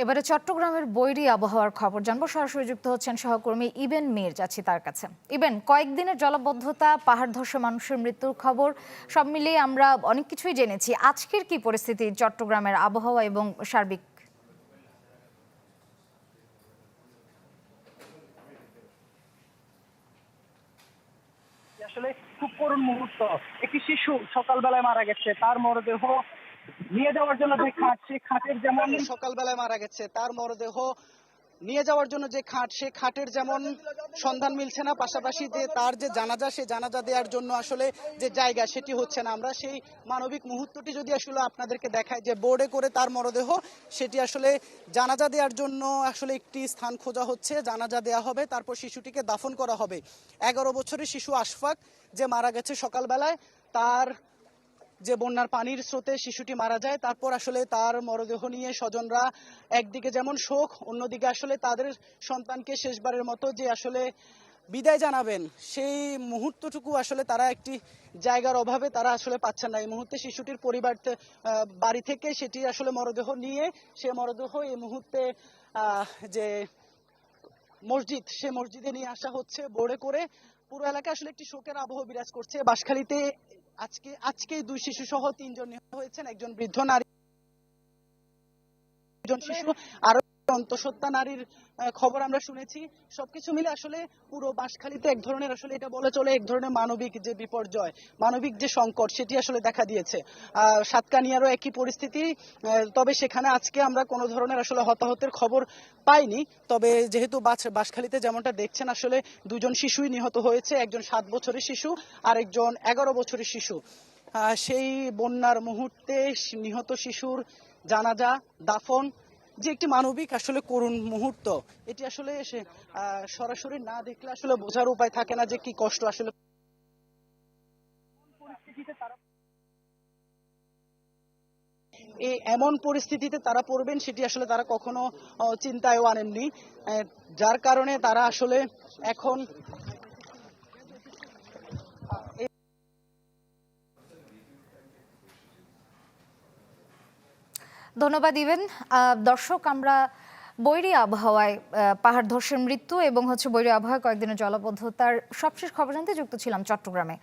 এবারে চট্টগ্রামের বৈরী আবহাওয়ার খবর জানবো। সরাসরি যুক্ত হচ্ছেন সহকর্মী ইবেন মীর, যাচ্ছি তার কাছে। ইবেন, কয়েকদিনের জলাবদ্ধতা, পাহাড় ধসে মানুষের মৃত্যুর খবর, সব মিলিয়ে আমরা অনেক কিছুই জেনেছি। আজকের কি পরিস্থিতি চট্টগ্রামের আবহাওয়া এবং সার্বিক? আসলে খুব করুণ মুহূর্ত। একটি শিশু সকালবেলায় মারা গেছে, তার মরদেহ নিয়ে যাওয়ার জন্য যে খাট, সেই খাটের যেমন সকালবেলায় মারা গেছে, তার মরদেহ নিয়ে যাওয়ার জন্য যে খাট, সে খাটের যেমন সন্ধান মিলছে না, পাশাপাশি যে তার যে জানাজা, সে জানাজা দেওয়ার জন্য আসলে যে জায়গা, সেটি হচ্ছে না। আমরা সেই মানবিক মুহূর্তটি যদি আসলে আপনাদেরকে দেখাই, যে বোর্ডে করে তার মরদেহ, সেটি আসলে জানাজা দেওয়ার জন্য আসলে একটি স্থান খোঁজা হচ্ছে, জানাজা দেওয়া হবে, তারপর শিশুটিকে দাফন করা হবে। 11 বছরের শিশু আশফাক, যে মারা গেছে সকালবেলায়, তার যে বন্যার পানির স্রোতে শিশুটি মারা যায়, তারপর আসলে তার মরদেহ নিয়ে স্বজনরা একদিকে যেমন শোক, অন্যদিকে আসলে তাদের সন্তানকে শেষবারের মতো যে আসলে বিদায় জানাবেন, সেই মুহূর্তটুকু আসলে তারা একটি জায়গার অভাবে তারা আসলে পাচ্ছেন না। এই মুহূর্তে শিশুটির পরিবার বাড়ি থেকে সেটি আসলে মরদেহ নিয়ে, সে মরদেহ এই মুহূর্তে যে মসজিদ, সে মসজিদে নিয়ে আসা হচ্ছে বোর্ডে করে। পুরো এলাকায় আসলে একটি শোকের আবহ বিরাজ করছে। বাঁশখালীতে আজকে 2 শিশু সহ 3 জন নিহত হয়েছেন, একজন বৃদ্ধ নারী, একজন শিশু, আরো অন্তঃসত্ত্বা নারীর খবর আমরা শুনেছি। সবকিছু মিলে আসলে পুরো বাঁশখালীতে এক ধরনের, আসলে এটা বলে চলে, এক ধরনের মানবিক যে বিপর্যয়, মানবিক যে সংকট, সেটি আসলে দেখা দিয়েছে। সাতকানিয়ারও একই পরিস্থিতি, তবে সেখানে আজকে আমরা কোনো ধরনের আসলে হতাহতের খবর পাইনি। তবে যেহেতু বাঁশখালীতে যেমনটা দেখছেন, আসলে 2 জন শিশুই নিহত হয়েছে, একজন 7 বছরের শিশু আর একজন 11 বছরের শিশু। সেই বন্যার মুহূর্তে নিহত শিশুর জানাজা, দাফন, যে একটি মানবিক আসলে করুণ মুহূর্ত, এটি আসলে সরাসরি না দেখলে আসলে বোঝার উপায় থাকে না যে কি কষ্ট আসলে এমন পরিস্থিতিতে তারা পড়বেন, সেটি আসলে তারা কখনো চিন্তায়ও আনেননি। যার কারণে তারা আসলে এখন ধন্যবাদ ইবেন। দর্শক, আমরা বৈরী আবহাওয়ায় পাহাড় ধসের মৃত্যু এবং বৈরী আবহাওয়ায় কয়েকদিনের জলাবদ্ধতার সবশেষ খবর জানতে যুক্ত ছিলাম চট্টগ্রামে।